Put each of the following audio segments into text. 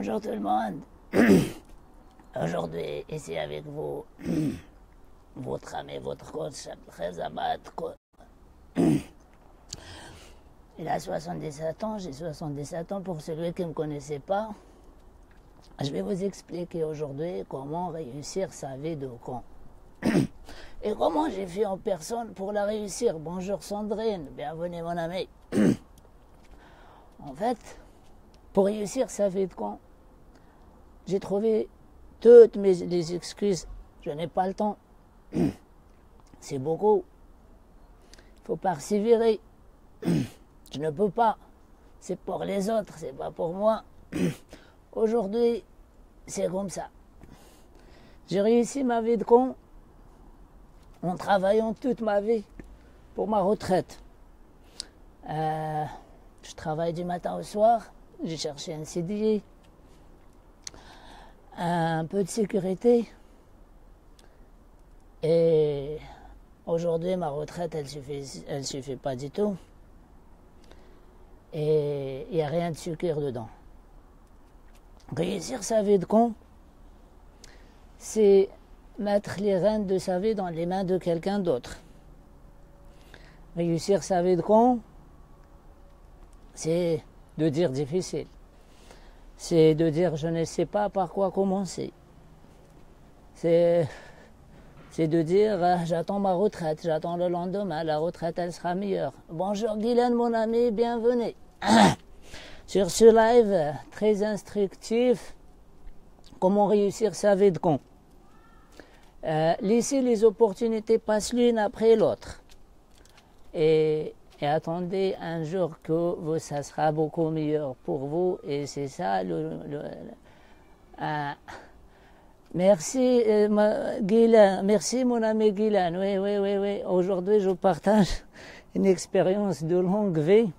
Bonjour tout le monde. Aujourd'hui, ici avec vous, votre ami, votre coach, Abdelaziz. Il a 77 ans, j'ai 77 ans. Pour celui qui ne me connaissait pas, je vais vous expliquer aujourd'hui comment réussir sa vie de con. Et comment j'ai fait en personne pour la réussir. Bonjour Sandrine, bienvenue mon ami. En fait, pour réussir sa vie de con, j'ai trouvé toutes les excuses. Je n'ai pas le temps. C'est beaucoup. Il faut persévérer. Je ne peux pas. C'est pour les autres, c'est pas pour moi. Aujourd'hui, c'est comme ça. J'ai réussi ma vie de con en travaillant toute ma vie pour ma retraite. Je travaille du matin au soir. J'ai cherché un CDI, un peu de sécurité. Et aujourd'hui, ma retraite, elle suffit pas du tout. Et il n'y a rien de sucre dedans. Réussir sa vie de con, c'est mettre les rênes de sa vie dans les mains de quelqu'un d'autre. Réussir sa vie de con, c'est de dire difficile. C'est de dire je ne sais pas par quoi commencer. C'est de dire j'attends ma retraite, j'attends le lendemain, la retraite elle sera meilleure. Bonjour Guylaine mon ami, bienvenue. Sur ce live très instructif, comment réussir sa vie de con. Laissez les opportunités passer l'une après l'autre. Et attendez un jour que ça sera beaucoup meilleur pour vous. Et c'est ça merci Guylaine, merci mon ami Guylaine. Oui. Aujourd'hui je partage une expérience de longue vie.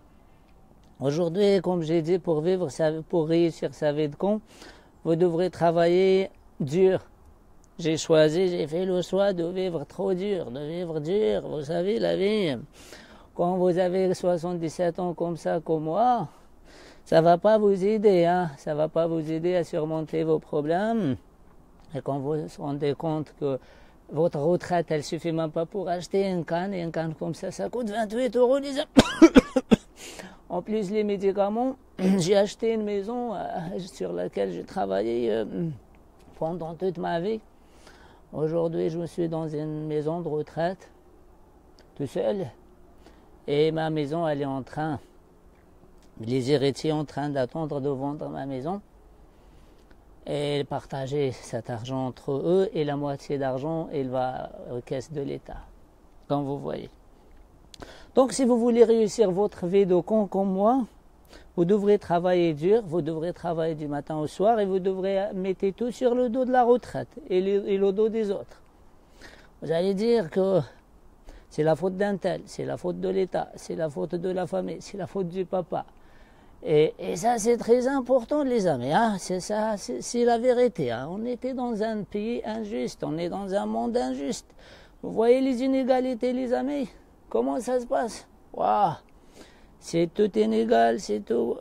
Aujourd'hui, comme j'ai dit, pour réussir sa vie de con, vous devrez travailler dur. J'ai fait le choix de vivre trop dur, de vivre dur. Vous savez, la vie, quand vous avez 77 ans comme ça, comme moi, ça va pas vous aider, hein. Ça va pas vous aider à surmonter vos problèmes. Et quand vous vous rendez compte que votre retraite, elle suffit même pas pour acheter une canne, et une canne comme ça coûte 28 €, les amis. En plus, les médicaments, j'ai acheté une maison sur laquelle j'ai travaillé pendant toute ma vie. Aujourd'hui, je suis dans une maison de retraite, tout seul. Et ma maison, elle est en train, les héritiers sont en train d'attendre de vendre ma maison et partager cet argent entre eux. Et la moitié d'argent, il va aux caisses de l'État, comme vous voyez. Donc, si vous voulez réussir votre vie de con comme moi, vous devrez travailler dur, vous devrez travailler du matin au soir et vous devrez mettre tout sur le dos de la retraite et le dos des autres. Vous allez dire que c'est la faute d'un tel, c'est la faute de l'État, c'est la faute de la famille, c'est la faute du papa. Et ça, c'est très important, les amis. Hein? C'est ça, c'est la vérité. Hein? On était dans un pays injuste, on est dans un monde injuste. Vous voyez les inégalités, les amis? Comment ça se passe? Waouh! C'est tout inégal, c'est tout.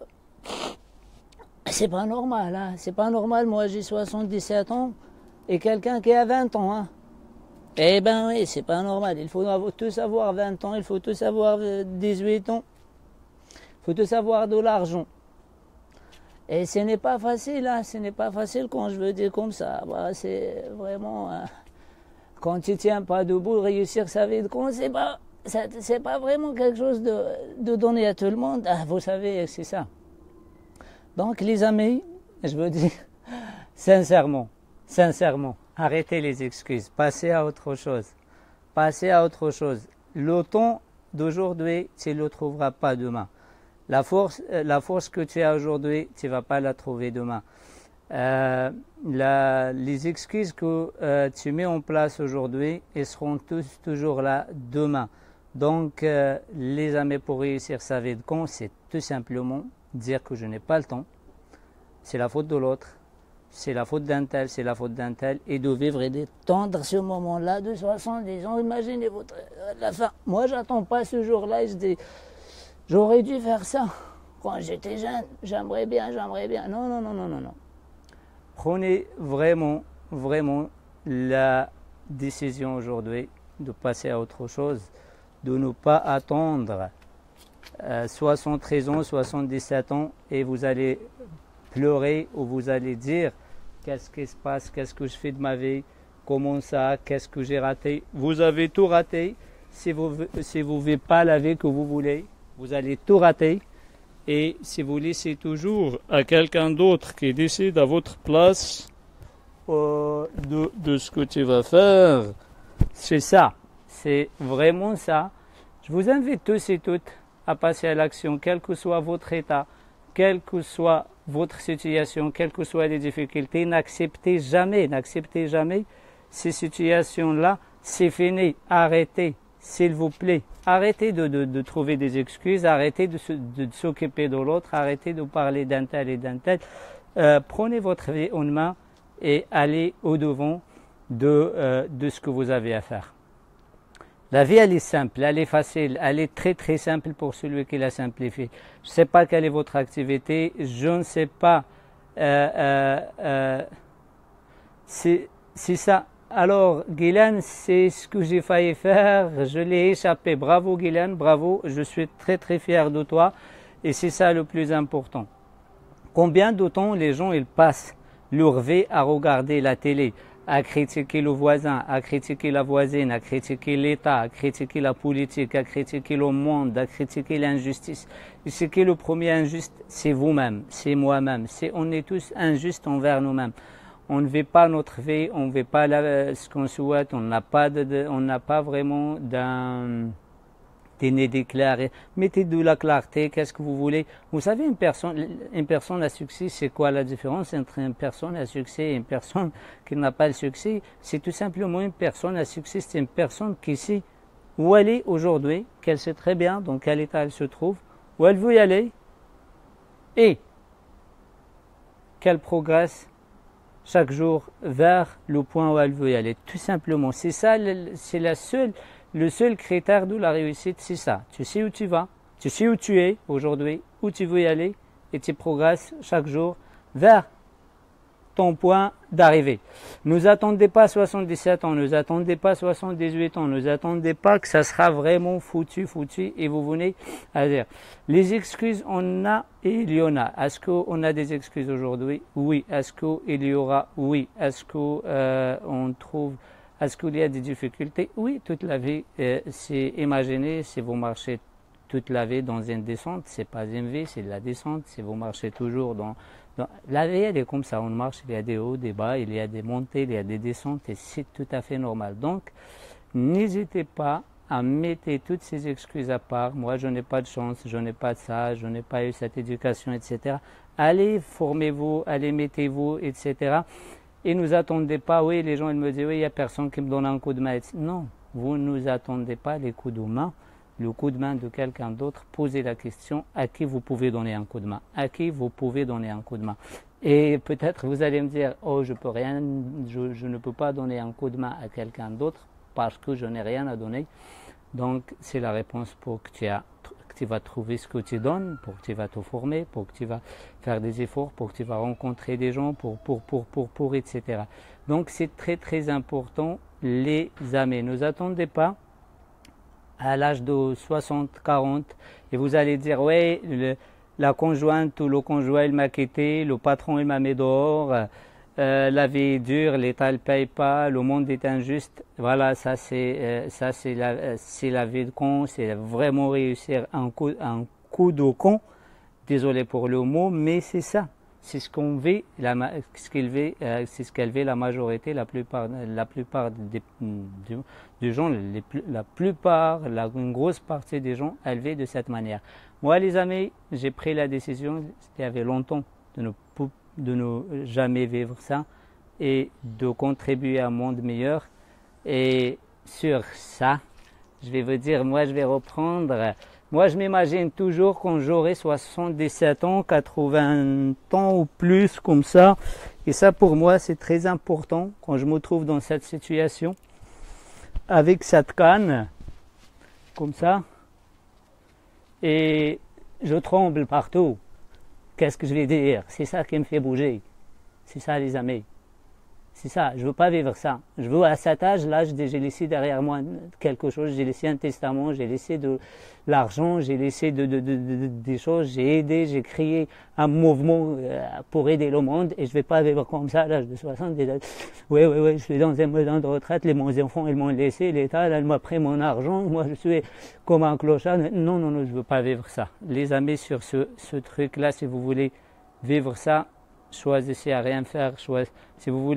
C'est pas normal, hein? C'est pas normal. Moi, j'ai 77 ans et quelqu'un qui a 20 ans, hein? Eh ben oui, c'est pas normal. Il faut tous avoir 20 ans, il faut tous avoir 18 ans. Il faut tous avoir de l'argent. Et ce n'est pas facile, hein? Ce n'est pas facile quand je veux dire comme ça. Bah, c'est vraiment. Quand tu tiens pas debout, réussir sa vie de con, c'est pas vraiment quelque chose de donner à tout le monde. Ah, vous savez, c'est ça. Donc, les amis, je veux dire, sincèrement, arrêtez les excuses. Passez à autre chose. Passez à autre chose. Le temps d'aujourd'hui, tu ne le trouveras pas demain. La force que tu as aujourd'hui, tu ne vas pas la trouver demain. Les excuses que tu mets en place aujourd'hui, elles seront toujours là demain. Donc, les amis, pour réussir sa vie de con, c'est tout simplement dire que je n'ai pas le temps. C'est la faute de l'autre. C'est la faute d'un tel, c'est la faute d'un tel. Et de vivre et d'attendre ce moment-là de 70 ans. Imaginez la fin. Moi, j'attends pas ce jour-là. Je dis, j'aurais dû faire ça quand j'étais jeune. J'aimerais bien. Non. Prenez vraiment, vraiment la décision aujourd'hui de passer à autre chose, de ne pas attendre 73 ans, 77 ans et vous allez pleurer ou vous allez dire qu'est-ce qui se passe, qu'est-ce que je fais de ma vie, comment ça, qu'est-ce que j'ai raté. Vous avez tout raté. Si vous ne vivez pas la vie que vous voulez, vous allez tout rater. Et si vous laissez toujours à quelqu'un d'autre qui décide à votre place de ce que tu vas faire, c'est ça, c'est vraiment ça. Je vous invite tous et toutes à passer à l'action, quel que soit votre état, quelle que soit votre situation, quelles que soient les difficultés. N'acceptez jamais ces situations-là. C'est fini, arrêtez, s'il vous plaît. Arrêtez de trouver des excuses, arrêtez de s'occuper de l'autre, arrêtez de parler d'un tel et d'un tel. Prenez votre vie en main et allez au-devant de ce que vous avez à faire. La vie, elle est simple, elle est facile, elle est très très simple pour celui qui la simplifie. Je ne sais pas quelle est votre activité, je ne sais pas. C'est ça. Alors, Guylaine, c'est ce que j'ai failli faire, je l'ai échappé. Bravo Guylaine, bravo, je suis très très fier de toi et c'est ça le plus important. Combien de temps les gens ils passent leur vie à regarder la télé, à critiquer le voisin, à critiquer la voisine, à critiquer l'État, à critiquer la politique, à critiquer le monde, à critiquer l'injustice. Et ce qui est le premier injuste, c'est vous-même, c'est moi-même. On est tous injustes envers nous-mêmes. On ne vit pas notre vie, on ne vit pas ce qu'on souhaite, on n'a pas vraiment des nez déclarés. Mettez de la clarté, qu'est-ce que vous voulez. Vous savez, une personne à succès, c'est quoi la différence entre une personne à succès et une personne qui n'a pas le succès? C'est tout simplement une personne à succès, c'est une personne qui sait où elle est aujourd'hui, qu'elle sait très bien dans quel état elle se trouve, où elle veut y aller et qu'elle progresse chaque jour vers le point où elle veut y aller. Tout simplement, c'est ça, c'est le seul critère de la réussite, c'est ça. Tu sais où tu vas, tu sais où tu es aujourd'hui, où tu veux y aller, et tu progresses chaque jour vers ton point d'arrivée. Ne vous attendez pas 77 ans, ne vous attendez pas 78 ans, ne vous attendez pas que ça sera vraiment foutu, et vous venez à dire. Les excuses, on a et il y en a. Est-ce qu'on a des excuses aujourd'hui? Oui. Est-ce qu'il y aura? Oui. Est-ce qu'il y a des difficultés? Oui, toute la vie, c'est imaginer si vous marchez toute la vie dans une descente, c'est pas une vie, c'est de la descente. Si vous marchez toujours dans la vie, elle est comme ça, on marche, il y a des hauts, des bas, il y a des montées, il y a des descentes et c'est tout à fait normal. Donc, n'hésitez pas à mettre toutes ces excuses à part. Moi, je n'ai pas de chance, je n'ai pas de ça, je n'ai pas eu cette éducation, etc. Allez, formez-vous, allez, mettez-vous, etc. Et ne nous attendez pas, oui, les gens ils me disent, oui, il n'y a personne qui me donne un coup de main. Non, vous ne nous attendez pas les coups de main. Le coup de main de quelqu'un d'autre, posez la question à qui vous pouvez donner un coup de main, à qui vous pouvez donner un coup de main. Et peut-être vous allez me dire, oh je ne peux pas donner un coup de main à quelqu'un d'autre parce que je n'ai rien à donner. Donc c'est la réponse pour que tu vas trouver ce que tu donnes, pour que tu vas te former, pour que tu vas faire des efforts, pour que tu vas rencontrer des gens, etc. Donc c'est très très important les amis. Ne vous attendez pas à l'âge de 60, 40, et vous allez dire, ouais, la conjointe ou le conjoint, il m'a quitté, le patron, il m'a mis dehors, la vie est dure, l'État ne paye pas, le monde est injuste. Voilà, ça c'est la vie de con, c'est vraiment réussir un coup de con. Désolé pour le mot, mais c'est ça. C'est ce qu'on vit, c'est ce qu'elle vit la majorité, la plupart des gens, une grosse partie des gens, elle vit de cette manière. Moi, les amis, j'ai pris la décision, il y avait longtemps, de ne jamais vivre ça et de contribuer à un monde meilleur. Et sur ça, je vais vous dire, moi, je vais reprendre. Moi, je m'imagine toujours quand j'aurai 77 ans, 80 ans ou plus, comme ça. Et ça, pour moi, c'est très important quand je me trouve dans cette situation, avec cette canne, comme ça. Et je tremble partout. Qu'est-ce que je vais dire? C'est ça qui me fait bouger. C'est ça les amis. C'est ça, je ne veux pas vivre ça. Je veux à cet âge-là, j'ai laissé derrière moi quelque chose, j'ai laissé un testament, j'ai laissé de l'argent, j'ai laissé des choses, j'ai aidé, j'ai créé un mouvement pour aider le monde et je ne vais pas vivre comme ça à l'âge de 60. Oui, je suis dans un maison de retraite, mes enfants ils m'ont laissé, l'État il m'a pris mon argent, moi je suis comme un clochard. Non, je ne veux pas vivre ça. Les amis, sur ce truc-là, si vous voulez vivre ça, choisissez à rien faire, si vous voulez